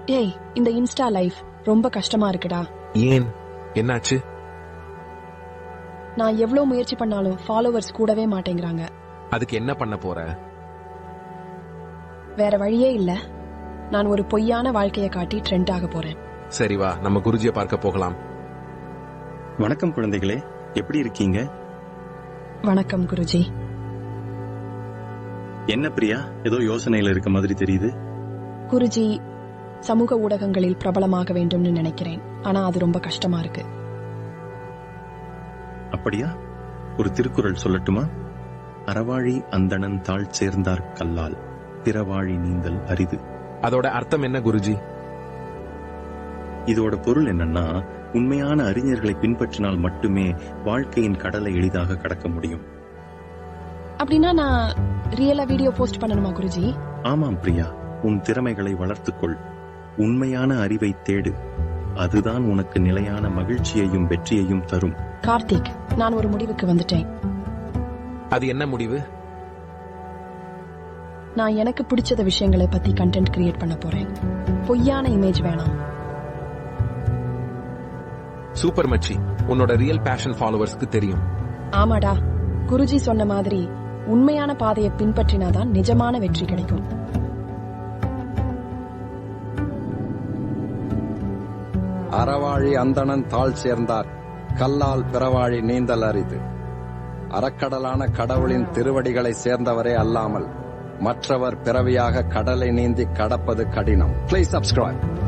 டேய், இந்த Insta life ரொம்ப கஷ்டமா இருக்குடா. ஏன், என்னாச்சு? நான் எவ்வளவு முயற்சி பண்ணாலும் ஃபாலோவர்ஸ் கூடவே மாட்டேங்கிறாங்க. அதுக்கு என்ன பண்ண போற? வேற வழியே இல்ல. நான் ஒரு பொய்யான வாழ்க்கையை காட்டி ட்ரெண்ட் ஆக போறேன். சரி வா, நம்ம குருஜியை பார்க்க போகலாம். வணக்கம் குழந்தைகளே, எப்படி இருக்கீங்க? வணக்கம் குருஜி. என்ன பிரியா, ஏதோ யோசனையில இருக்க மாதிரி தெரியுது. குருஜி, சமூக ஊடகங்களில் பிரபலமாக வேண்டும்னு நினைக்கிறேன். ஆனா அது ரொம்ப கஷ்டமா இருக்கு. அப்படியா? ஒரு திருக்குறள் சொல்லட்டுமா? அறவாழி அந்தணன் தாழ் சேர்ந்தார் கல்லால், பிறவாழி நீந்தல் அரிது. அதோட அர்த்தம் என்ன குருஜி? இதோட பொருள் என்னன்னா, உண்மையான அறிஞர்களை பின்பற்றினால் மட்டுமே வாழ்க்கையின் கடலை எளிதாக கடக்க முடியும். அப்படின்னா நான் ரியலா வீடியோ போஸ்ட் பண்ணணுமா குருஜி? ஆமாம் பிரியா, உன் திறமைகளை வளர்த்துக்கொள். உண்மையான அறிவை தேடு. அதுதான் உனக்கு நிலையான மகிழ்ச்சியையும் வெற்றியையும் தரும். கார்த்திக், நான் ஒரு முடிவுக்கு வந்துட்டேன். அது என்ன முடிவு? நான் எனக்கு பிடிச்சத விஷயங்களை பத்தி கண்டென்ட் கிரியேட் பண்ண போறேன். பொய்யான இமேஜ் வேணாம். சூப்பர் மச்சி, உன்னோட ரியல் பேஷன் ஃபாலோவர்ஸ்க்கு தெரியும். ஆமாடா, குருஜி சொன்ன மாதிரி உண்மையான பாதையை பின்பற்றினாதான் நிஜமான வெற்றி கிடைக்கும். அறவாழி அந்தணன் தாழ் சேர்ந்தார் கல்லால் பிறவாழி நீந்தல் அரிது. அறக்கடலான கடவுளின் திருவடிகளை சேர்ந்தவரே அல்லாமல் மற்றவர் பிறவியாக கடலை நீந்தி கடப்பது கடினம். Please subscribe.